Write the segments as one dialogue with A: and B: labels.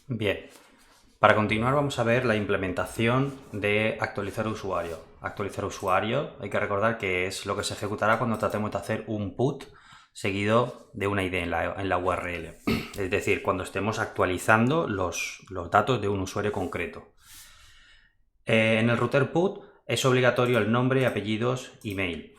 A: Bien, para continuar vamos a ver la implementación de actualizar usuario. Actualizar usuario, hay que recordar que es lo que se ejecutará cuando tratemos de hacer un put seguido de una ID en la URL. Es decir, cuando estemos actualizando los datos de un usuario concreto. En el router put es obligatorio el nombre, apellidos, email.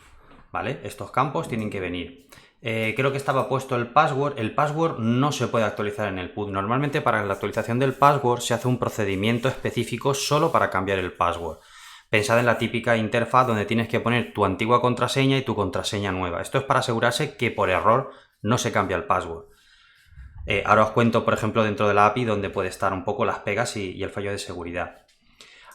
A: ¿Vale? Estos campos tienen que venir. Creo que estaba puesto el password. El password no se puede actualizar en el put. Normalmente para la actualización del password se hace un procedimiento específico solo para cambiar el password. Pensad en la típica interfaz donde tienes que poner tu antigua contraseña y tu contraseña nueva. Esto es para asegurarse que por error no se cambia el password. Ahora os cuento, por ejemplo, dentro de la API donde puede estar un poco las pegas y el fallo de seguridad.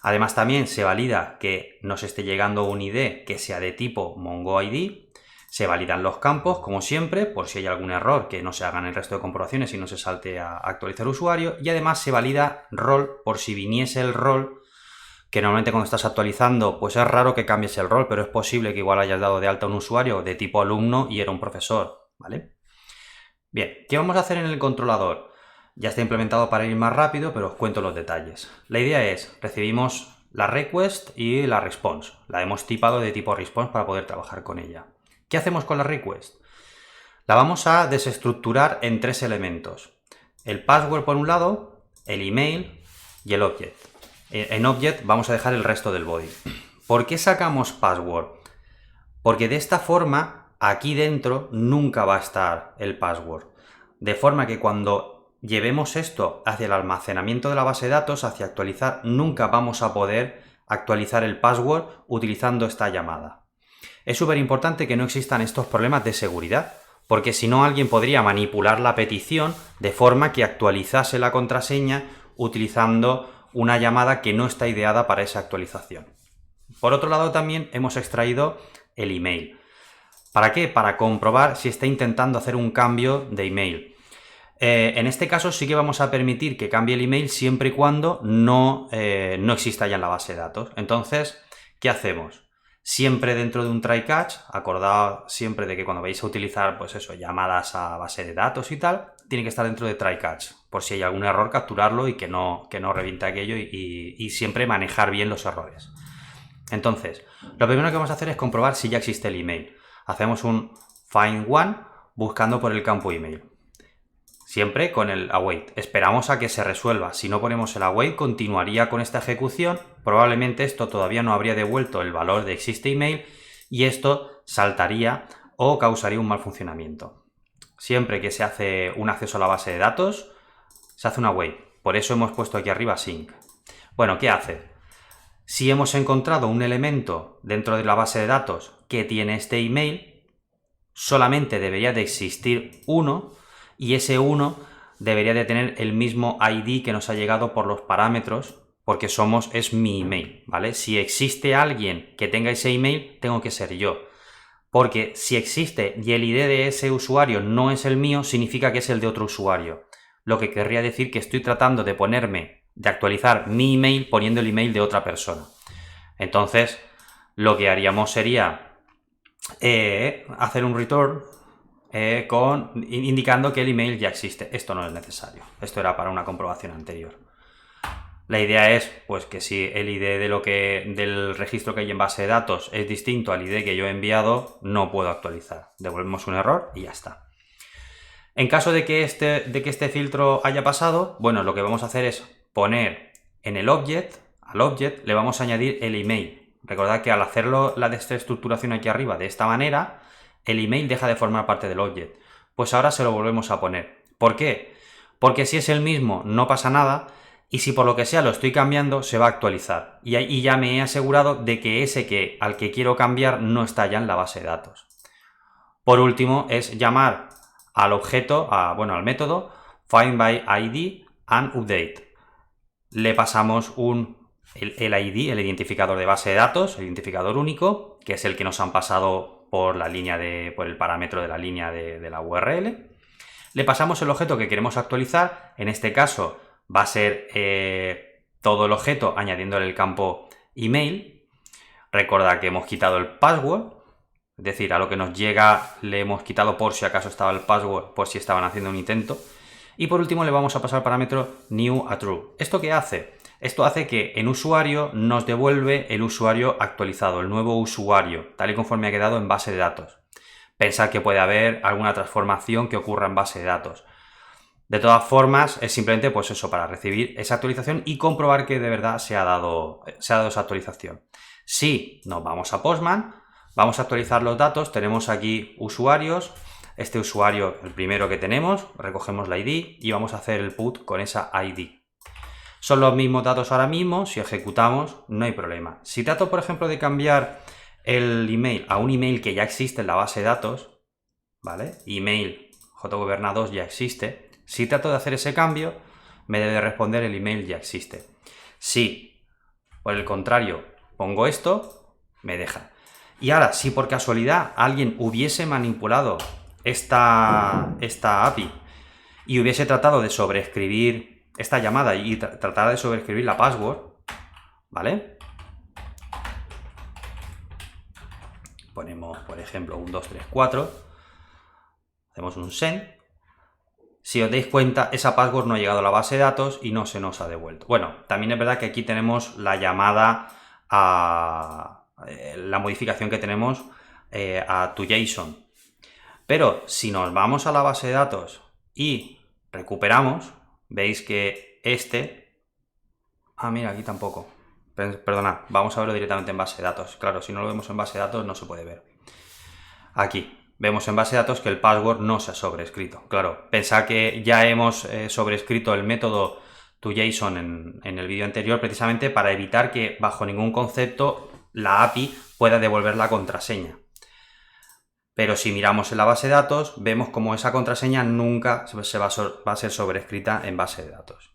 A: Además, también se valida que nos esté llegando un ID que sea de tipo MongoID. Se validan los campos, como siempre, por si hay algún error que no se haga en el resto de comprobaciones y no se salte a actualizar usuario. Y además se valida rol por si viniese el rol, que normalmente cuando estás actualizando, pues es raro que cambies el rol, pero es posible que igual hayas dado de alta a un usuario de tipo alumno y era un profesor, ¿vale? Bien, ¿qué vamos a hacer en el controlador? Ya está implementado para ir más rápido, pero os cuento los detalles. La idea es, recibimos la request y la response. La hemos tipado de tipo response para poder trabajar con ella. ¿Qué hacemos con la request? La vamos a desestructurar en tres elementos. El password por un lado, el email y el object. En object vamos a dejar el resto del body. ¿Por qué sacamos password? Porque de esta forma, aquí dentro nunca va a estar el password. De forma que cuando llevemos esto hacia el almacenamiento de la base de datos, hacia actualizar, nunca vamos a poder actualizar el password utilizando esta llamada. Es súper importante que no existan estos problemas de seguridad, porque si no alguien podría manipular la petición de forma que actualizase la contraseña utilizando una llamada que no está ideada para esa actualización. Por otro lado, también hemos extraído el email. ¿Para qué? Para comprobar si está intentando hacer un cambio de email. En este caso sí que vamos a permitir que cambie el email siempre y cuando no exista ya en la base de datos. Entonces, ¿qué hacemos? Siempre dentro de un try catch, acordad siempre de que cuando vais a utilizar, pues eso, llamadas a base de datos y tal, tiene que estar dentro de try catch, por si hay algún error, capturarlo y que no reviente aquello y siempre manejar bien los errores. Entonces, lo primero que vamos a hacer es comprobar si ya existe el email. Hacemos un find one buscando por el campo email. Siempre con el await. Esperamos a que se resuelva. Si no ponemos el await, continuaría con esta ejecución. Probablemente esto todavía no habría devuelto el valor de existe email y esto saltaría o causaría un mal funcionamiento. Siempre que se hace un acceso a la base de datos, se hace un await. Por eso hemos puesto aquí arriba sync. Bueno, ¿qué hace? Si hemos encontrado un elemento dentro de la base de datos que tiene este email, solamente debería de existir uno y ese uno debería de tener el mismo ID que nos ha llegado por los parámetros porque es mi email, ¿vale? Si existe alguien que tenga ese email, tengo que ser yo. Porque si existe y el ID de ese usuario no es el mío, significa que es el de otro usuario. Lo que querría decir que estoy tratando de actualizar mi email poniendo el email de otra persona. Entonces, lo que haríamos sería hacer un return indicando que el email ya existe. Esto no es necesario. Esto era para una comprobación anterior. La idea es, pues, que si el ID del registro que hay en base de datos es distinto al ID que yo he enviado, no puedo actualizar. Devolvemos un error y ya está. En caso de que este filtro haya pasado, bueno, lo que vamos a hacer es poner en el object, al object le vamos a añadir el email. Recordad que al hacerlo la desestructuración aquí arriba de esta manera, el email deja de formar parte del object. Pues ahora se lo volvemos a poner. ¿Por qué? Porque si es el mismo no pasa nada y si por lo que sea lo estoy cambiando se va a actualizar. Y ya me he asegurado de que ese al que quiero cambiar no está ya en la base de datos. Por último es llamar al objeto, al método find by ID and update. Le pasamos el ID, el identificador de base de datos, el identificador único, que es el que nos han pasado por el parámetro de la línea de la URL. Le pasamos el objeto que queremos actualizar, en este caso va a ser todo el objeto añadiéndole el campo email. Recordad que hemos quitado el password, es decir, a lo que nos llega le hemos quitado por si acaso estaba el password, por si estaban haciendo un intento. Y por último le vamos a pasar el parámetro new a true. ¿Esto qué hace? Esto hace que en usuario nos devuelve el usuario actualizado, el nuevo usuario, tal y conforme ha quedado en base de datos. Pensad que puede haber alguna transformación que ocurra en base de datos. De todas formas, es simplemente pues eso, para recibir esa actualización y comprobar que de verdad se ha dado esa actualización. Si nos vamos a Postman, vamos a actualizar los datos, tenemos aquí usuarios, este usuario, el primero que tenemos, recogemos la ID y vamos a hacer el put con esa ID. Son los mismos datos ahora mismo, si ejecutamos no hay problema. Si trato, por ejemplo, de cambiar el email a un email que ya existe en la base de datos, ¿vale? Email jgobernador ya existe. Si trato de hacer ese cambio, me debe responder el email ya existe. Si, por el contrario, pongo esto, me deja. Y ahora, si por casualidad alguien hubiese manipulado esta API y hubiese tratado de sobreescribir esta llamada y tratar de sobreescribir la password, ¿vale? Ponemos, por ejemplo, un 234, hacemos un send. Si os dais cuenta, esa password no ha llegado a la base de datos y no se nos ha devuelto. Bueno, también es verdad que aquí tenemos la llamada a la modificación que tenemos a toJSON. Pero si nos vamos a la base de datos y recuperamos, veis que mira, aquí tampoco. Perdonad, vamos a verlo directamente en base de datos. Claro, si no lo vemos en base de datos no se puede ver. Aquí vemos en base de datos que el password no se ha sobrescrito. Claro, pensad que ya hemos sobrescrito el método toJSON en el vídeo anterior precisamente para evitar que bajo ningún concepto la API pueda devolver la contraseña. Pero si miramos en la base de datos, vemos como esa contraseña nunca va a ser sobrescrita en base de datos.